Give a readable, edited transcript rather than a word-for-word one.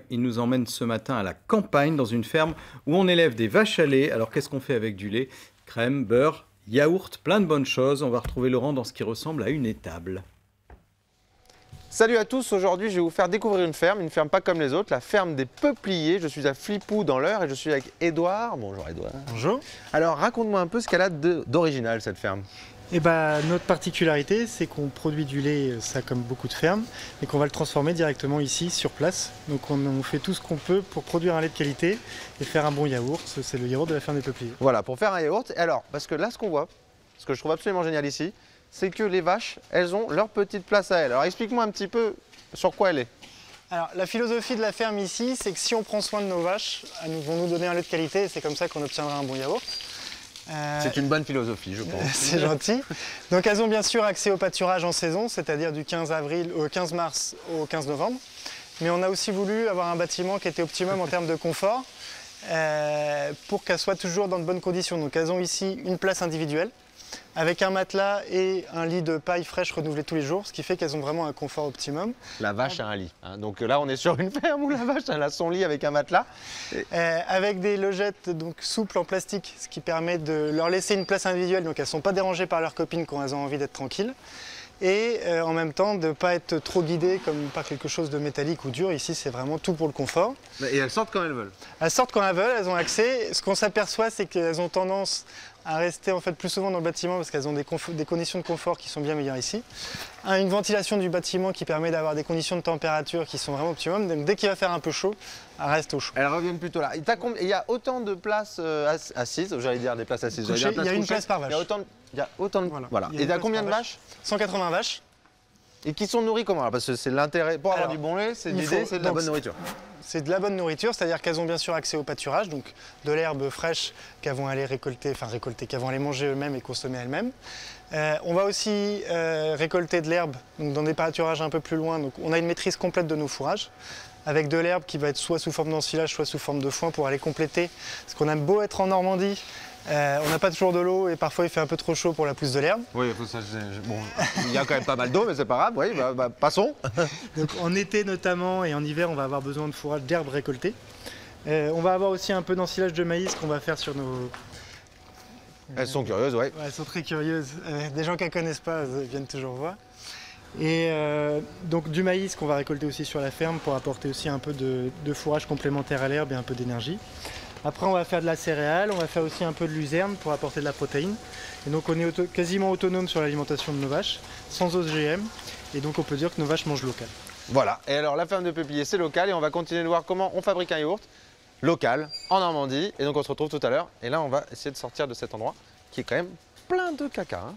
Il nous emmène ce matin à la campagne, dans une ferme où on élève des vaches à lait. Alors qu'est-ce qu'on fait avec du lait? Crème, beurre, yaourt, plein de bonnes choses. On va retrouver Laurent dans ce qui ressemble à une étable. Salut à tous, aujourd'hui je vais vous faire découvrir une ferme pas comme les autres, la ferme des Peupliers. Je suis à Flipou dans l'Eure et je suis avec Édouard. Bonjour Édouard. Bonjour. Alors raconte-moi un peu ce qu'elle a d'original cette ferme. Eh ben, notre particularité, c'est qu'on produit du lait, ça comme beaucoup de fermes, mais qu'on va le transformer directement ici, sur place. Donc on fait tout ce qu'on peut pour produire un lait de qualité et faire un bon yaourt. C'est le yaourt de la ferme des Peupliers. Voilà, pour faire un yaourt. Alors, parce que là ce qu'on voit, ce que je trouve absolument génial ici, c'est que les vaches, elles ont leur petite place à elles. Alors explique-moi un petit peu sur quoi elle est. Alors la philosophie de la ferme ici, c'est que si on prend soin de nos vaches, elles vont nous donner un lait de qualité et c'est comme ça qu'on obtiendra un bon yaourt. C'est une bonne philosophie, je pense. C'est gentil. Donc elles ont bien sûr accès au pâturage en saison, c'est-à-dire du 15 mars au 15 novembre. Mais on a aussi voulu avoir un bâtiment qui était optimum en termes de confort pour qu'elles soient toujours dans de bonnes conditions. Donc elles ont ici une place individuelle avec un matelas et un lit de paille fraîche renouvelé tous les jours, ce qui fait qu'elles ont vraiment un confort optimum. La vache a un lit, hein. Donc là on est sur une ferme où la vache elle a son lit avec un matelas. Avec des logettes donc souples en plastique, ce qui permet de leur laisser une place individuelle, donc elles ne sont pas dérangées par leurs copines quand elles ont envie d'être tranquilles. Et en même temps de ne pas être trop guidées comme par quelque chose de métallique ou dur. Ici c'est vraiment tout pour le confort. Et elles sortent quand elles veulent. Elles sortent quand elles veulent, elles ont accès. Ce qu'on s'aperçoit, c'est qu'elles ont tendance à rester en fait plus souvent dans le bâtiment parce qu'elles ont des conditions de confort qui sont bien meilleures ici. Une ventilation du bâtiment qui permet d'avoir des conditions de température qui sont vraiment optimum. Donc dès qu'il va faire un peu chaud, elles restent au chaud. Elles reviennent plutôt là. Il y a autant de places assises, j'allais dire des places assises. Couchées, il y a une place par vache. Il y a autant de... Voilà. Et il y a combien de vaches? 180 vaches. Et qui sont nourries comment? Parce que c'est l'intérêt, pour avoir du bon lait, c'est l'idée, c'est de la bonne nourriture. C'est de la bonne nourriture, c'est-à-dire qu'elles ont bien sûr accès au pâturage, donc de l'herbe fraîche qu'elles vont aller qu'elles vont aller manger eux-mêmes et consommer elles-mêmes. On va aussi récolter de l'herbe donc dans des pâturages un peu plus loin, donc on a une maîtrise complète de nos fourrages, avec de l'herbe qui va être soit sous forme d'ensilage, soit sous forme de foin pour aller compléter. Parce qu'on a beau être en Normandie, on n'a pas toujours de l'eau et parfois il fait un peu trop chaud pour la pousse de l'herbe. Oui, bon, il y a quand même pas mal d'eau, mais c'est pas grave, oui, passons. Donc en été notamment et en hiver, on va avoir besoin de fourrage d'herbe récoltée. On va avoir aussi un peu d'ensilage de maïs qu'on va faire sur nos... Elles sont curieuses, oui. Ouais, elles sont très curieuses. Des gens qu'elles ne connaissent pas viennent toujours voir. Et donc du maïs qu'on va récolter aussi sur la ferme pour apporter aussi un peu de fourrage complémentaire à l'herbe et un peu d'énergie. Après on va faire de la céréale, on va faire aussi un peu de luzerne pour apporter de la protéine. Et donc on est quasiment autonome sur l'alimentation de nos vaches, sans OGM. Et donc on peut dire que nos vaches mangent local. Voilà, et alors la ferme de Peupliers c'est local et on va continuer de voir comment on fabrique un yaourt local en Normandie. Et donc on se retrouve tout à l'heure. Et là on va essayer de sortir de cet endroit qui est quand même plein de caca, hein.